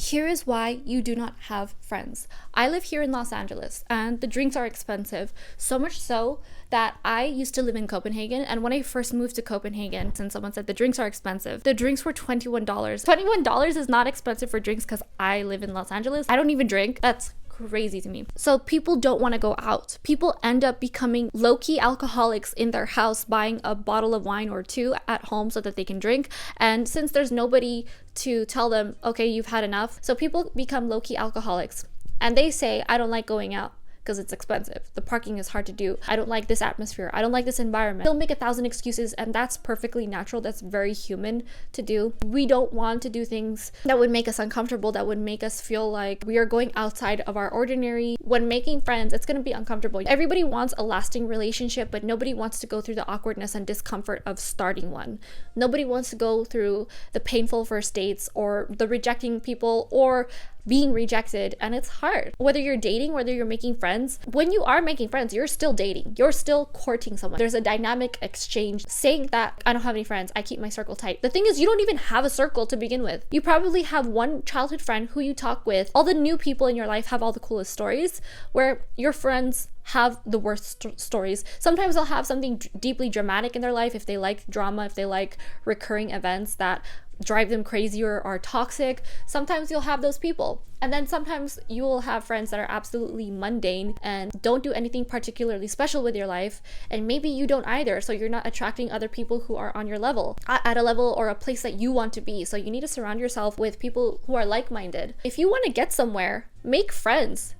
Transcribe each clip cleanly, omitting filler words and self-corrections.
Here is why you do not have friends. I live here in Los Angeles and the drinks are expensive. So much so that I used to live in Copenhagen, and when I first moved to Copenhagen, since someone said the drinks are expensive, the drinks were $21. $21 is not expensive for drinks because I live in Los Angeles. I don't even drink. That's crazy to me. So people don't want to go out. People end up becoming low-key alcoholics in their house, buying a bottle of wine or two at home so that they can drink. And since there's nobody to tell them, okay, you've had enough, so people become low-key alcoholics. And they say, I don't like going out because it's expensive. The parking is hard to do. I don't like this atmosphere. I don't like this environment. They'll make 1,000 excuses, and that's perfectly natural. That's very human to do. We don't want to do things that would make us uncomfortable, that would make us feel like we are going outside of our ordinary. When making friends, it's going to be uncomfortable. Everybody wants a lasting relationship, but nobody wants to go through the awkwardness and discomfort of starting one. Nobody wants to go through the painful first dates or the rejecting people or being rejected, and it's hard. Whether you're dating, whether you're making friends, when you are making friends, you're still dating. You're still courting someone. There's a dynamic exchange. Saying that I don't have any friends, I keep my circle tight. The thing is, you don't even have a circle to begin with. You probably have one childhood friend who you talk with. All the new people in your life have all the coolest stories, where your friends have the worst stories. Sometimes they'll have something deeply dramatic in their life if they like drama, if they like recurring events that drive them crazy or are toxic. Sometimes you'll have those people. And then sometimes you will have friends that are absolutely mundane and don't do anything particularly special with your life. And maybe you don't either. So you're not attracting other people who are on your level, at a level or a place that you want to be. So you need to surround yourself with people who are like-minded. If you want to get somewhere, make friends.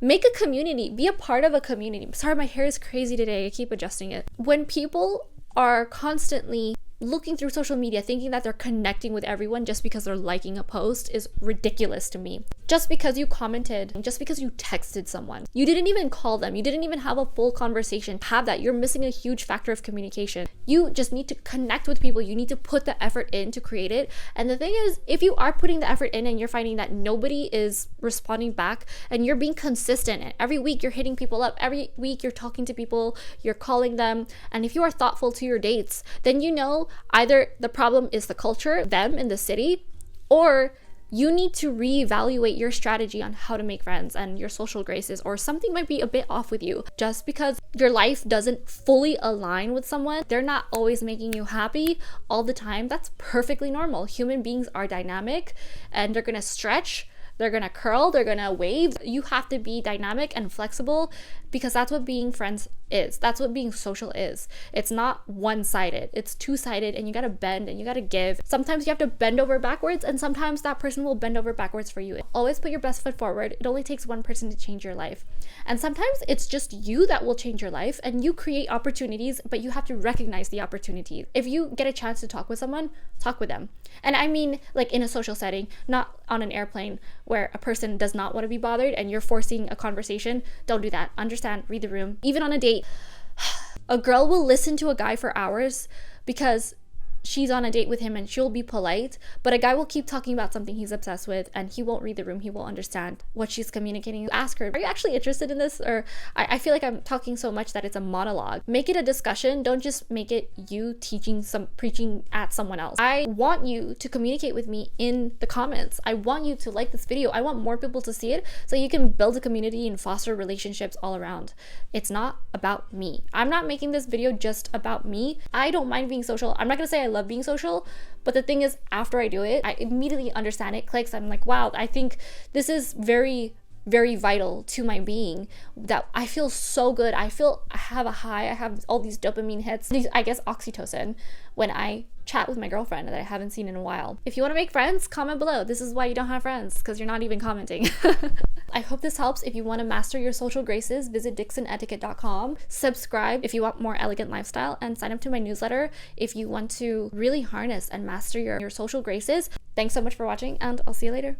Make a community. Be a part of a community. Sorry, my hair is crazy today. I keep adjusting it. When people are constantly looking through social media thinking that they're connecting with everyone just because they're liking a post is ridiculous to me. Just because you commented, just because you texted someone, you didn't even call them, you didn't even have a full conversation. Have that. You're missing a huge factor of communication. You just need to connect with people. You need to put the effort in to create it. And the thing is, if you are putting the effort in and you're finding that nobody is responding back and you're being consistent and every week you're hitting people up, every week you're talking to people, you're calling them, and if you are thoughtful to your dates, then you know either the problem is the culture, them in the city, or you need to reevaluate your strategy on how to make friends and your social graces, or something might be a bit off with you. Just because your life doesn't fully align with someone, they're not always making you happy all the time. That's perfectly normal. Human beings are dynamic and they're gonna stretch, they're gonna curl, they're gonna wave. You have to be dynamic and flexible because that's what being friends is. That's what being social is. It's not one-sided. It's two-sided, and you gotta bend and you gotta give. Sometimes you have to bend over backwards, and sometimes that person will bend over backwards for you. Always put your best foot forward. It only takes one person to change your life. And sometimes it's just you that will change your life, and you create opportunities, but you have to recognize the opportunities. If you get a chance to talk with someone, talk with them. And I mean, like in a social setting, not on an airplane where a person does not want to be bothered and you're forcing a conversation. Don't do that. Understand, read the room. Even on a date, a girl will listen to a guy for hours because she's on a date with him and she'll be polite, but a guy will keep talking about something he's obsessed with and he won't read the room. He won't understand what she's communicating. You ask her, are you actually interested in this? Or I feel like I'm talking so much that it's a monologue. Make it a discussion. Don't just make it you preaching at someone else. I want you to communicate with me in the comments. I want you to like this video. I want more people to see it so you can build a community and foster relationships all around. It's not about me. I'm not making this video just about me. I don't mind being social. I'm not gonna say I love being social, but the thing is, after I do it, I immediately understand. It clicks. I'm like, wow, I think this is very, very vital to my being, that I feel so good. I have a high. I have all these dopamine hits, I guess oxytocin, when I chat with my girlfriend that I haven't seen in a while. If you want to make friends, comment below. This is why you don't have friends, because you're not even commenting. I hope this helps. If you want to master your social graces, visit dixonetiquette.com. Subscribe if you want more elegant lifestyle, and sign up to my newsletter if you want to really harness and master your social graces. Thanks so much for watching, and I'll see you later.